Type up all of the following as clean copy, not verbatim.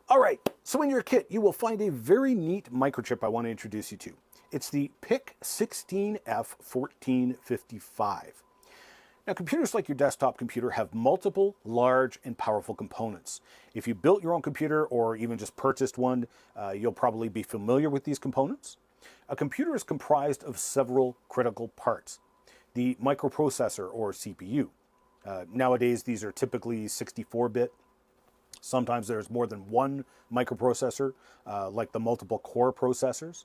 All right, so in your kit, you will find a very neat microchip I want to introduce you to. It's the PIC16F1455. Now, computers like your desktop computer have multiple large and powerful components. If you built your own computer or even just purchased one, you'll probably be familiar with these components. A computer is comprised of several critical parts. The microprocessor or CPU. Nowadays, these are typically 64-bit. Sometimes there's more than one microprocessor, like the multiple core processors.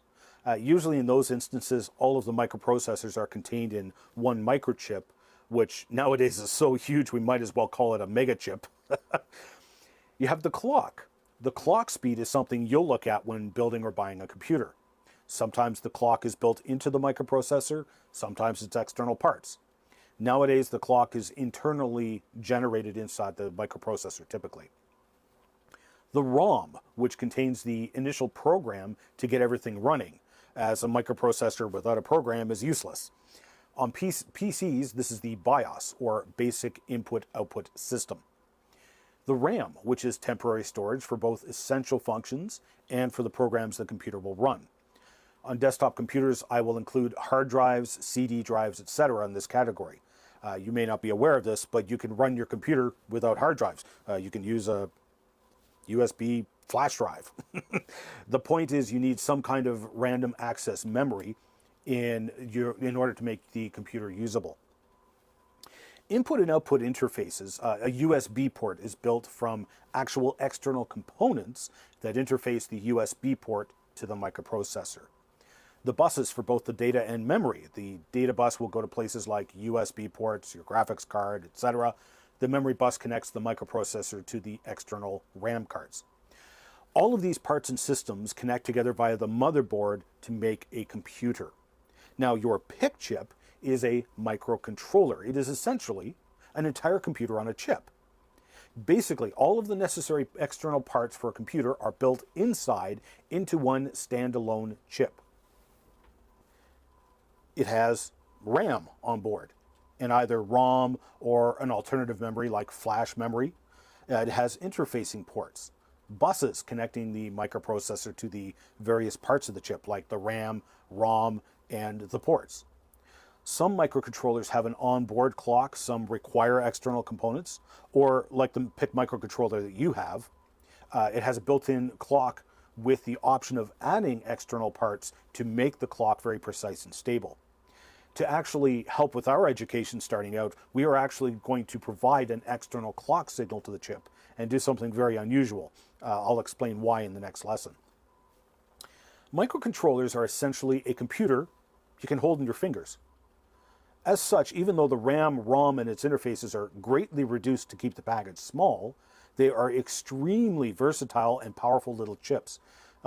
Usually in those instances, all of the microprocessors are contained in one microchip, which nowadays is so huge we might as well call it a mega chip. You have the clock. The clock speed is something you'll look at when building or buying a computer. Sometimes the clock is built into the microprocessor, sometimes it's external parts. Nowadays the clock is internally generated inside the microprocessor typically. The ROM, which contains the initial program to get everything running, as a microprocessor without a program is useless. On PCs, this is the BIOS, or Basic Input-Output System. The RAM, which is temporary storage for both essential functions and for the programs the computer will run. On desktop computers, I will include hard drives, CD drives, etc. in this category. You may not be aware of this, but you can run your computer without hard drives. You can use a USB flash drive. The point is you need some kind of random access memory in order to make the computer usable. Input and output interfaces, a USB port is built from actual external components that interface the USB port to the microprocessor. The buses for both the data and memory. The data bus will go to places like USB ports, your graphics card, etc. The memory bus connects the microprocessor to the external RAM cards. All of these parts and systems connect together via the motherboard to make a computer. Now, your PIC chip is a microcontroller. It is essentially an entire computer on a chip. Basically, all of the necessary external parts for a computer are built inside into one standalone chip. It has RAM on board, and either ROM or an alternative memory like flash memory. It has interfacing ports, buses connecting the microprocessor to the various parts of the chip, like the RAM, ROM, and the ports. Some microcontrollers have an onboard clock, some require external components, or like the PIC microcontroller that you have, it has a built-in clock with the option of adding external parts to make the clock very precise and stable. To actually help with our education starting out, we are actually going to provide an external clock signal to the chip and do something very unusual. I'll explain why in the next lesson. Microcontrollers are essentially a computer you can hold in your fingers. As such, even though the RAM, ROM, and its interfaces are greatly reduced to keep the package small, they are extremely versatile and powerful little chips.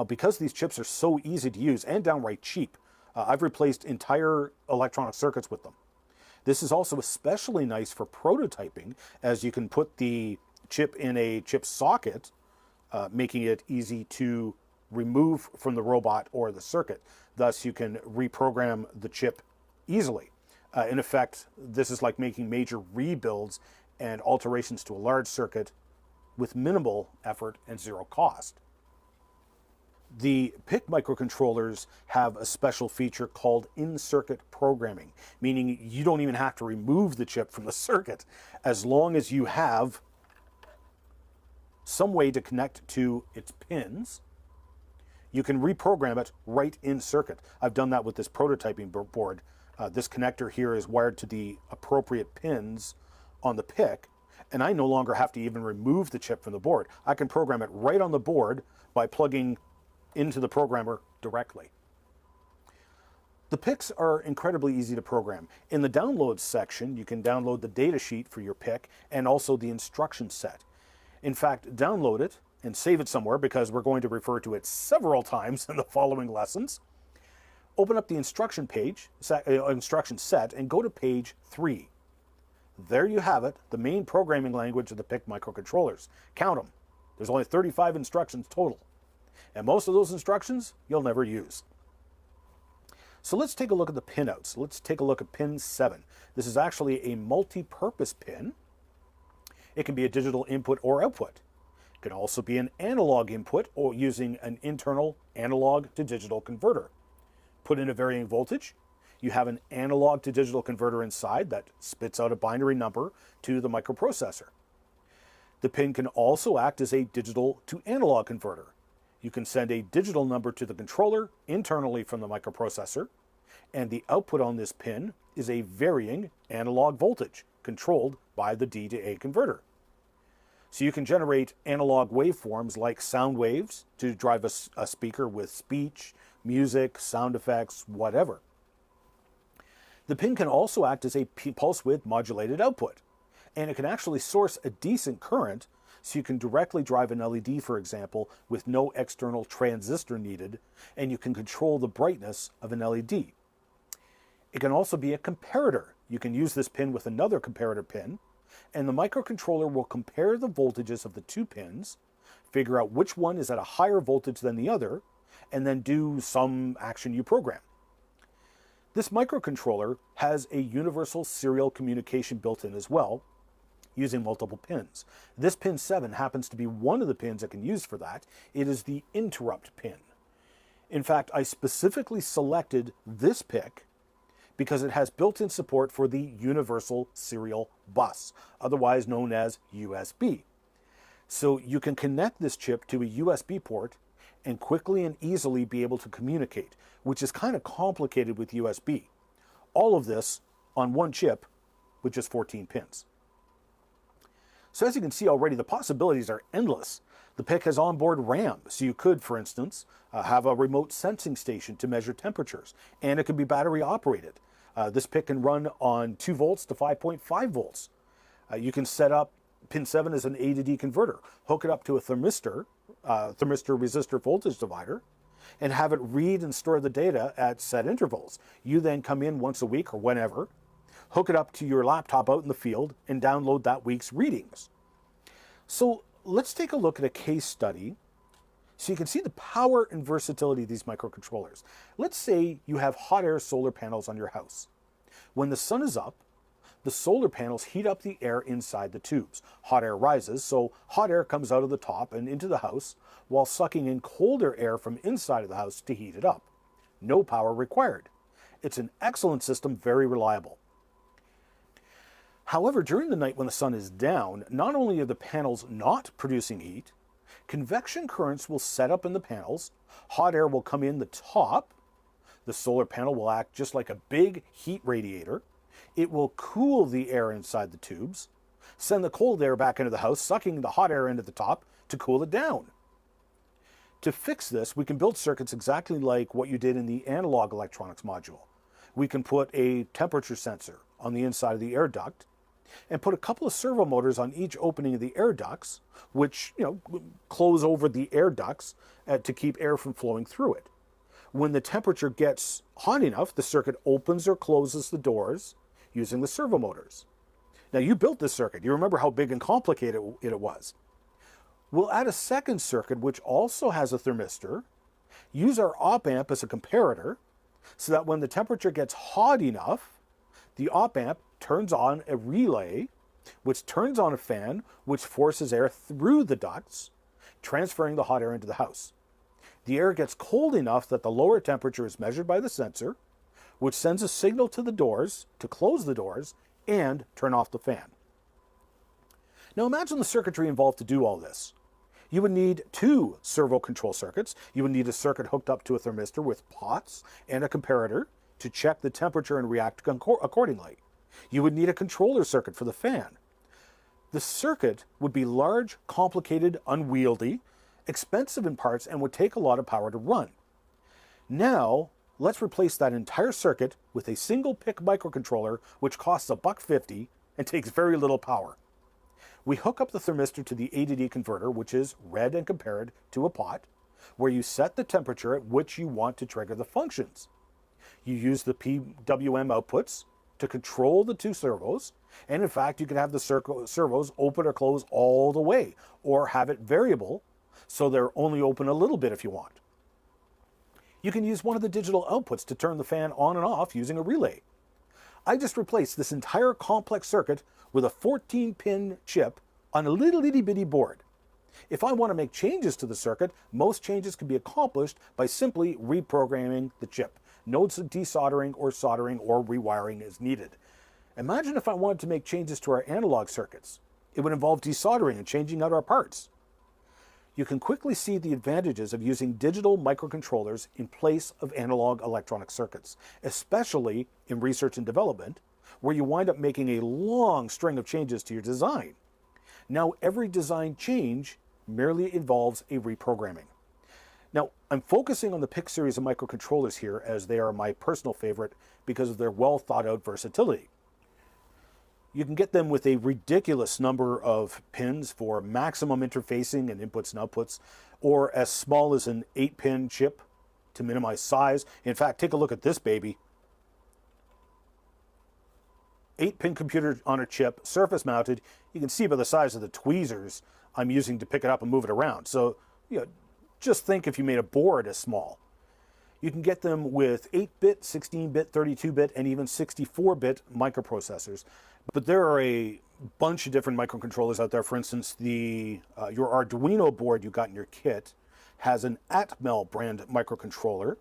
Because these chips are so easy to use and downright cheap, I've replaced entire electronic circuits with them. This is also especially nice for prototyping, as you can put the chip in a chip socket, making it easy to remove from the robot or the circuit. Thus, you can reprogram the chip easily. In effect, this is like making major rebuilds and alterations to a large circuit with minimal effort and zero cost. The PIC microcontrollers have a special feature called in-circuit programming, meaning you don't even have to remove the chip from the circuit. As long as you have some way to connect to its pins, you can reprogram it right in circuit. I've done that with this prototyping board. This connector here is wired to the appropriate pins on the PIC, and I no longer have to even remove the chip from the board. I can program it right on the board by plugging into the programmer directly. The PICs are incredibly easy to program. In the downloads section, you can download the data sheet for your PIC and also the instruction set. In fact, download it and save it somewhere because we're going to refer to it several times in the following lessons. Open up the instruction set and go to page 3. There you have it, the main programming language of the PIC microcontrollers. Count them. There's only 35 instructions total. And most of those instructions you'll never use. So let's take a look at the pinouts. Let's take a look at pin 7. This is actually a multi-purpose pin. It can be a digital input or output. It can also be an analog input or using an internal analog to digital converter. Put in a varying voltage, you have an analog to digital converter inside that spits out a binary number to the microprocessor. The pin can also act as a digital to analog converter. You can send a digital number to the controller internally from the microprocessor, and the output on this pin is a varying analog voltage controlled by the D to A converter. So you can generate analog waveforms like sound waves to drive a speaker with speech, music, sound effects, whatever. The pin can also act as a pulse width modulated output, and it can actually source a decent current, so you can directly drive an LED, for example, with no external transistor needed, and you can control the brightness of an LED. It can also be a comparator. You can use this pin with another comparator pin, and the microcontroller will compare the voltages of the two pins, figure out which one is at a higher voltage than the other, and then do some action you program. This microcontroller has a universal serial communication built in as well, using multiple pins. This pin 7 happens to be one of the pins I can use for that. It is the interrupt pin. In fact, I specifically selected this PIC because it has built-in support for the Universal Serial Bus, otherwise known as USB. So you can connect this chip to a USB port and quickly and easily be able to communicate, which is kind of complicated with USB. All of this on one chip with just 14 pins. So as you can see already, the possibilities are endless. The PIC has onboard RAM, so you could, for instance, have a remote sensing station to measure temperatures, and it can be battery operated. This PIC can run on 2 volts to 5.5 volts. You can set up pin 7 as an A to D converter, hook it up to a thermistor resistor voltage divider, and have it read and store the data at set intervals. You then come in once a week or whenever, hook it up to your laptop out in the field, and download that week's readings. So let's take a look at a case study so you can see the power and versatility of these microcontrollers. Let's say you have hot air solar panels on your house. When the sun is up, the solar panels heat up the air inside the tubes. Hot air rises, so hot air comes out of the top and into the house while sucking in colder air from inside of the house to heat it up. No power required. It's an excellent system, very reliable. However, during the night when the sun is down, not only are the panels not producing heat, convection currents will set up in the panels, hot air will come in the top, the solar panel will act just like a big heat radiator, it will cool the air inside the tubes, send the cold air back into the house, sucking the hot air into the top to cool it down. To fix this, we can build circuits exactly like what you did in the analog electronics module. We can put a temperature sensor on the inside of the air duct, and put a couple of servo motors on each opening of the air ducts, which close over the air ducts to keep air from flowing through it. When the temperature gets hot enough, the circuit opens or closes the doors using the servo motors. Now you built this circuit. You remember how big and complicated it was. We'll add a second circuit which also has a thermistor, use our op amp as a comparator, so that when the temperature gets hot enough, the op amp turns on a relay, which turns on a fan, which forces air through the ducts, transferring the hot air into the house. The air gets cold enough that the lower temperature is measured by the sensor, which sends a signal to the doors to close the doors and turn off the fan. Now imagine the circuitry involved to do all this. You would need 2 servo control circuits. You would need a circuit hooked up to a thermistor with pots and a comparator to check the temperature and react accordingly. You would need a controller circuit for the fan. The circuit would be large, complicated, unwieldy, expensive in parts, and would take a lot of power to run. Now, let's replace that entire circuit with a single PIC microcontroller, which costs $1.50 and takes very little power. We hook up the thermistor to the A to D converter, which is read and compared to a pot, where you set the temperature at which you want to trigger the functions. You use the PWM outputs to control the 2 servos, and in fact you can have the servos open or close all the way, or have it variable so they're only open a little bit if you want. You can use one of the digital outputs to turn the fan on and off using a relay. I just replaced this entire complex circuit with a 14-pin chip on a little itty bitty board. If I want to make changes to the circuit, most changes can be accomplished by simply reprogramming the chip. No desoldering or soldering or rewiring is needed. Imagine if I wanted to make changes to our analog circuits. It would involve desoldering and changing out our parts. You can quickly see the advantages of using digital microcontrollers in place of analog electronic circuits, especially in research and development, where you wind up making a long string of changes to your design. Now, every design change merely involves a reprogramming. Now, I'm focusing on the PIC series of microcontrollers here as they are my personal favorite because of their well thought out versatility. You can get them with a ridiculous number of pins for maximum interfacing and inputs and outputs, or as small as an 8-pin chip to minimize size. In fact, take a look at this baby. 8-pin computer on a chip, surface mounted. You can see by the size of the tweezers I'm using to pick it up and move it around. So, just think if you made a board as small. You can get them with 8-bit, 16-bit, 32-bit, and even 64-bit microprocessors. But there are a bunch of different microcontrollers out there. For instance, your Arduino board you got in your kit has an Atmel brand microcontroller.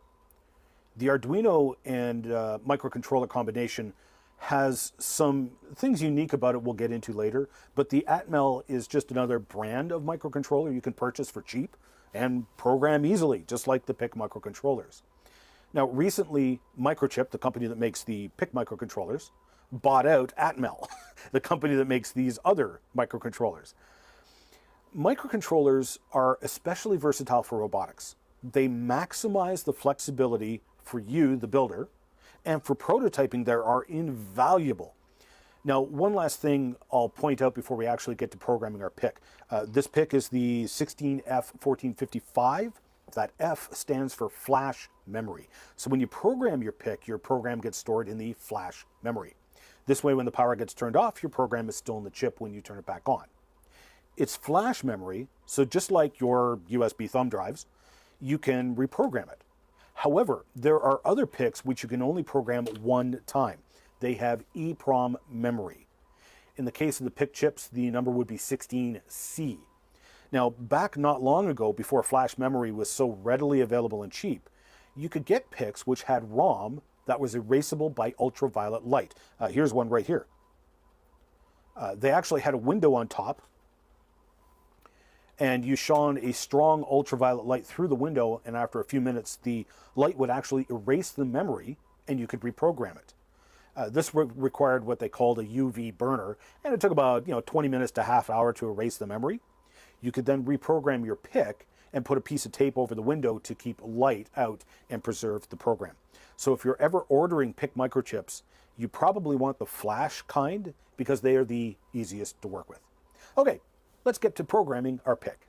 The Arduino and microcontroller combination has some things unique about it we'll get into later, but the Atmel is just another brand of microcontroller you can purchase for cheap and program easily, just like the PIC microcontrollers. Now, recently, Microchip, the company that makes the PIC microcontrollers, bought out Atmel, the company that makes these other microcontrollers. Microcontrollers are especially versatile for robotics. They maximize the flexibility for you, the builder, and for prototyping, they are invaluable. Now, one last thing I'll point out before we actually get to programming our PIC. This PIC is the 16F1455. That F stands for flash memory. So when you program your PIC, your program gets stored in the flash memory. This way, when the power gets turned off, your program is still in the chip when you turn it back on. It's flash memory, so just like your USB thumb drives, you can reprogram it. However, there are other PICs which you can only program one time. They have EEPROM memory. In the case of the PIC chips, the number would be 16C. Now, back not long ago, before flash memory was so readily available and cheap, you could get PICs which had ROM that was erasable by ultraviolet light. Here's one right here. They actually had a window on top, and you shone a strong ultraviolet light through the window, and after a few minutes, the light would actually erase the memory, and you could reprogram it. This required what they called a UV burner, and it took about 20 minutes to half hour to erase the memory. You could then reprogram your PIC and put a piece of tape over the window to keep light out and preserve the program. So if you're ever ordering PIC microchips, you probably want the flash kind because they are the easiest to work with. Okay, let's get to programming our PIC.